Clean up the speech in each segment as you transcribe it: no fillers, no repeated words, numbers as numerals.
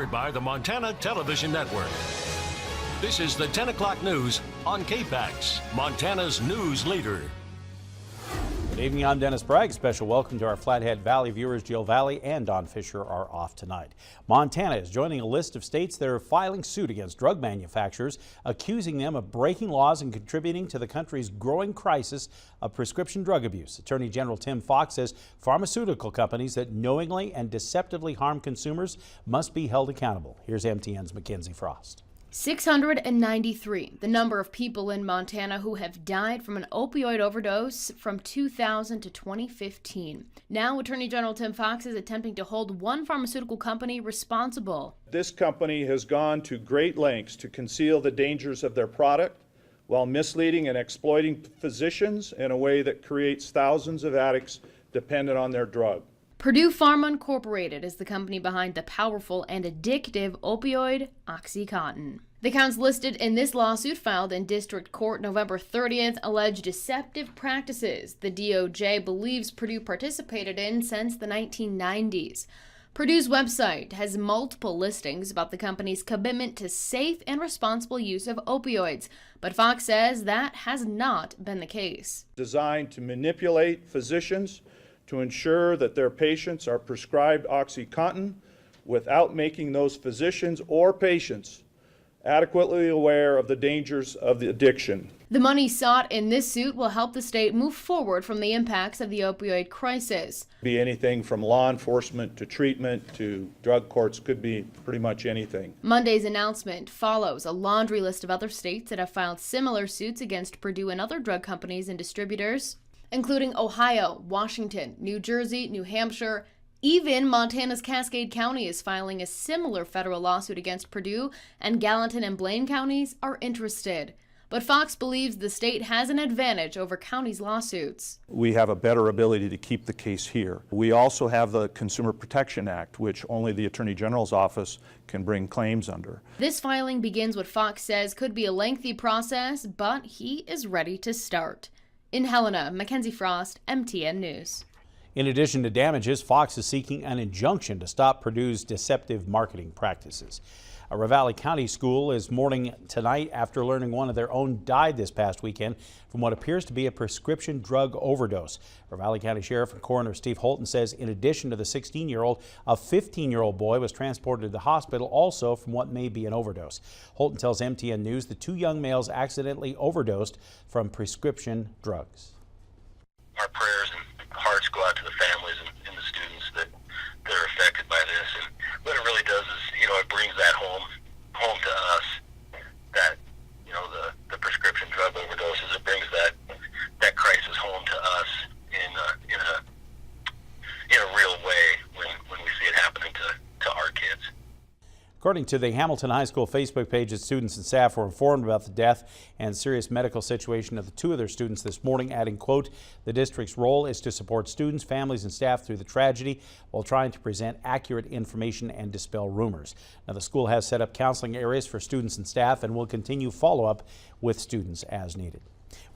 Powered by the Montana Television Network. This is the 10 o'clock news on KPAX, Montana's news leader. Good evening, I'm Dennis Bragg. Special welcome to our Flathead Valley viewers. Jill Valley and Don Fisher are off tonight. Montana is joining a list of states that are filing suit against drug manufacturers, accusing them of breaking laws and contributing to the country's growing crisis of prescription drug abuse. Attorney General Tim Fox says pharmaceutical companies that knowingly and deceptively harm consumers must be held accountable. Here's MTN's Mackenzie Frost. 693, the number of people in Montana who have died from an opioid overdose from 2000 to 2015. Now, Attorney General Tim Fox is attempting to hold one pharmaceutical company responsible. This company has gone to great lengths to conceal the dangers of their product while misleading and exploiting physicians in a way that creates thousands of addicts dependent on their drug. Purdue Pharma Incorporated is the company behind the powerful and addictive opioid OxyContin. The counts listed in this lawsuit filed in district court November 30th allege deceptive practices the DOJ believes Purdue participated in since the 1990s. Purdue's website has multiple listings about the company's commitment to safe and responsible use of opioids, but Fox says that has not been the case. Designed to manipulate physicians to ensure that their patients are prescribed OxyContin without making those physicians or patients adequately aware of the dangers of the addiction. The money sought in this suit will help the state move forward from the impacts of the opioid crisis. Be anything from law enforcement to treatment to drug courts, could be pretty much anything. Monday's announcement follows a laundry list of other states that have filed similar suits against Purdue and other drug companies and distributors, including Ohio, Washington, New Jersey, New Hampshire. Even Montana's Cascade County is filing a similar federal lawsuit against Purdue, and Gallatin and Blaine counties are interested. But Fox believes the state has an advantage over counties' lawsuits. We have a better ability to keep the case here. We also have the Consumer Protection Act, which only the Attorney General's office can bring claims under. This filing begins what Fox says could be a lengthy process, but he is ready to start. In Helena, Mackenzie Frost, MTN News. In addition to damages, Fox is seeking an injunction to stop Purdue's deceptive marketing practices. A Ravalli County school is mourning tonight after learning one of their own died this past weekend from what appears to be a prescription drug overdose. Ravalli County Sheriff and Coroner Steve Holton says in addition to the 16-year-old, a 15-year-old boy was transported to the hospital also from what may be an overdose. Holton tells MTN News the two young males accidentally overdosed from prescription drugs. Our prayers and hearts go out to the families and the students that are affected by this. And what it really does is, it brings that home to us, that, the prescription drug overdoses. It brings that crisis home to us in a real way when we see it happening to our kids. According to the Hamilton High School Facebook page, its students and staff were informed about the death and serious medical situation of the two of their students this morning, adding, quote, the district's role is to support students, families, and staff through the tragedy while trying to present accurate information and dispel rumors. Now, the school has set up counseling areas for students and staff and will continue follow-up with students as needed.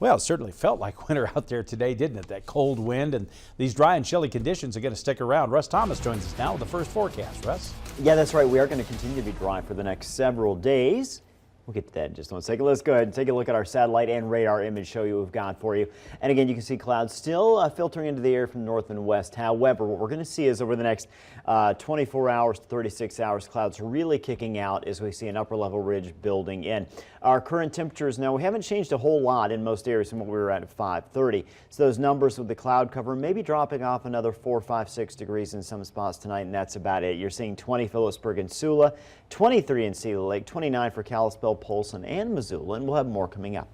Well, it certainly felt like winter out there today, didn't it? That cold wind and these dry and chilly conditions are going to stick around. Russ Thomas joins us now with the first forecast. Russ? Yeah, that's right. We are going to continue to be dry for the next several days. We'll get to that in just one second. Let's go ahead and take a look at our satellite and radar image show you we've got for you. And again, you can see clouds still filtering into the air from north and west. However, what we're going to see is over the next 24 hours to 36 hours, clouds really kicking out as we see an upper level ridge building in. Our current temperatures now, we haven't changed a whole lot in most areas from what we were at 5:30. So those numbers with the cloud cover maybe dropping off another 4, 5, 6 degrees in some spots tonight, and that's about it. You're seeing 20 Phillipsburg and Sula, 23 in Cedar Lake, 29 for Kalispell, Polson, and Missoula, and we'll have more coming up.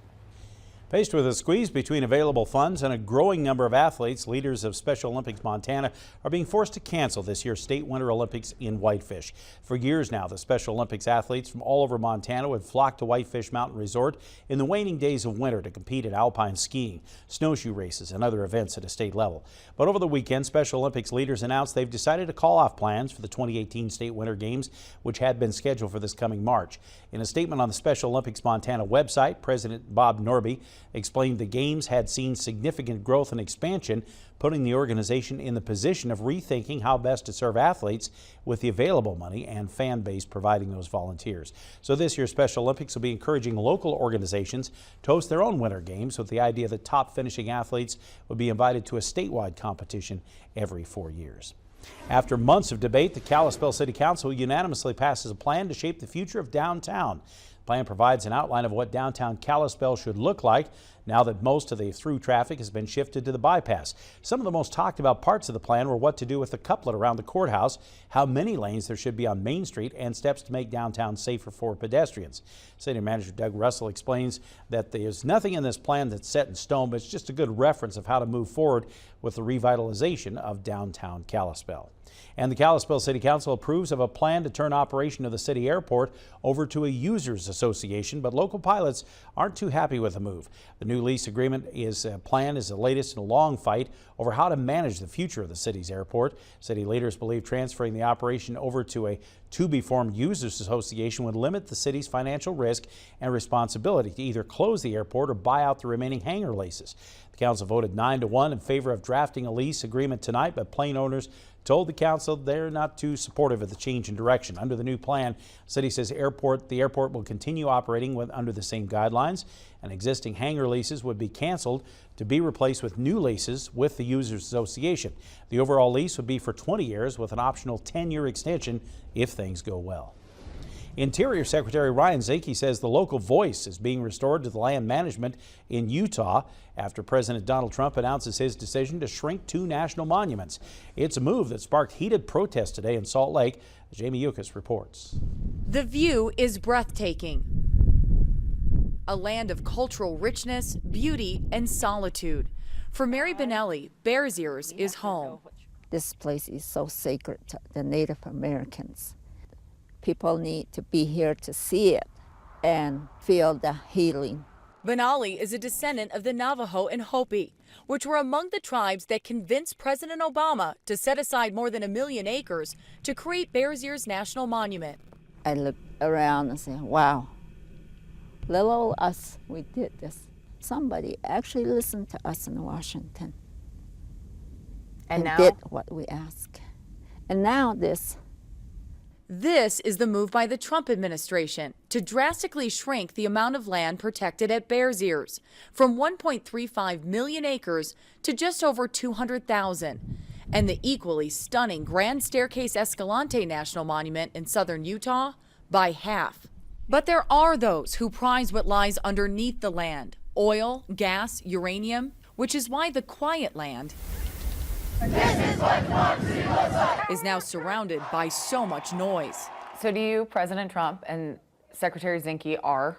Faced with a squeeze between available funds and a growing number of athletes, leaders of Special Olympics Montana are being forced to cancel this year's State Winter Olympics in Whitefish. For years now, the Special Olympics athletes from all over Montana would flock to Whitefish Mountain Resort in the waning days of winter to compete in alpine skiing, snowshoe races, and other events at a state level. But over the weekend, Special Olympics leaders announced they've decided to call off plans for the 2018 State Winter Games, which had been scheduled for this coming March. In a statement on the Special Olympics Montana website, President Bob Norby explained the games had seen significant growth and expansion, putting the organization in the position of rethinking how best to serve athletes with the available money and fan base providing those volunteers. So this year's Special Olympics will be encouraging local organizations to host their own winter games, with the idea that top finishing athletes would be invited to a statewide competition every 4 years. After months of debate, the Kalispell City Council unanimously passes a plan to shape the future of downtown. The plan provides an outline of what downtown Kalispell should look like now that most of the through traffic has been shifted to the bypass. Some of the most talked about parts of the plan were what to do with the couplet around the courthouse, how many lanes there should be on Main Street, and steps to make downtown safer for pedestrians. City Manager Doug Russell explains that there's nothing in this plan that's set in stone, but it's just a good reference of how to move forward with the revitalization of downtown Kalispell. And the Kalispell City Council approves of a plan to turn operation of the city airport over to a users association, but local pilots aren't too happy with the move. The new lease agreement is the latest in a long fight over how to manage the future of the city's airport. City leaders believe transferring the operation over to a to-be-formed users association would limit the city's financial risk and responsibility to either close the airport or buy out the remaining hangar leases. The council voted 9-1 in favor of drafting a lease agreement tonight, but plane owners told the council they're not too supportive of the change in direction. Under the new plan, the city says the airport will continue operating under the same guidelines, and existing hangar leases would be canceled to be replaced with new leases with the Users Association. The overall lease would be for 20 years with an optional 10-year extension if things go well. Interior Secretary Ryan Zinke says the local voice is being restored to the land management in Utah after President Donald Trump announces his decision to shrink 2 national monuments. It's a move that sparked heated protests today in Salt Lake. Jamie Yukas reports. The view is breathtaking. A land of cultural richness, beauty, and solitude. For Mary Benelli, Bears Ears is home. This place is so sacred to the Native Americans. People need to be here to see it and feel the healing. Benelli is a descendant of the Navajo and Hopi, which were among the tribes that convinced President Obama to set aside more than 1 million acres to create Bears Ears National Monument. I look around and say, wow, little old us, we did this. Somebody actually listened to us in Washington and now? did what we asked. And now this is the move by the Trump administration to drastically shrink the amount of land protected at Bears Ears from 1.35 million acres to just over 200,000. And the equally stunning Grand Staircase Escalante National Monument in southern Utah by half. But there are those who prize what lies underneath the land: oil, gas, uranium, which is why the quiet land is now surrounded by so much noise. So do you, President Trump and Secretary Zinke, are?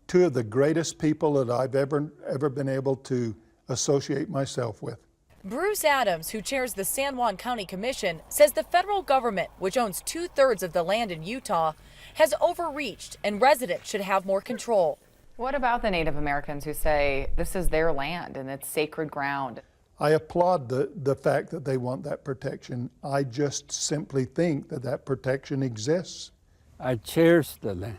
2 of the greatest people that I've ever been able to associate myself with. Bruce Adams, who chairs the San Juan County Commission, says the federal government, which owns 2/3 of the land in Utah, has overreached and residents should have more control. What about the Native Americans who say this is their land and it's sacred ground? I applaud the fact that they want that protection. I just simply think that that protection exists. I cherish the land.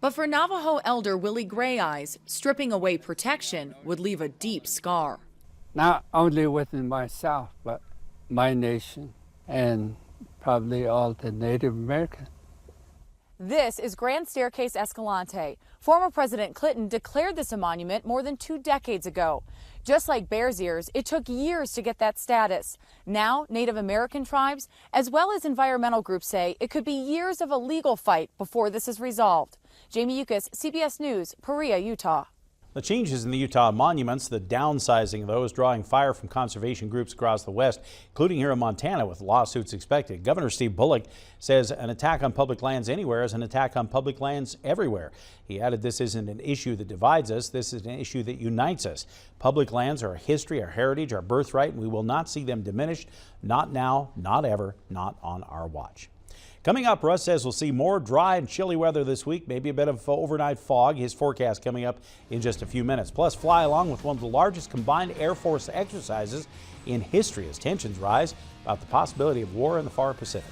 But for Navajo elder Willie Gray Eyes, stripping away protection would leave a deep scar. Not only within myself, but my nation and probably all the Native Americans. This is Grand Staircase Escalante. Former President Clinton declared this a monument more than 2 decades ago. Just like Bears Ears, it took years to get that status. Now, Native American tribes, as well as environmental groups, say it could be years of a legal fight before this is resolved. Jamie Yukas, CBS News, Peoria, Utah. The changes in the Utah monuments, the downsizing of those, drawing fire from conservation groups across the West, including here in Montana, with lawsuits expected. Governor Steve Bullock says an attack on public lands anywhere is an attack on public lands everywhere. He added this isn't an issue that divides us, this is an issue that unites us. Public lands are our history, our heritage, our birthright, and we will not see them diminished. Not now, not ever, not on our watch. Coming up, Russ says we'll see more dry and chilly weather this week, maybe a bit of overnight fog. His forecast coming up in just a few minutes. Plus, fly along with one of the largest combined Air Force exercises in history as tensions rise about the possibility of war in the far Pacific.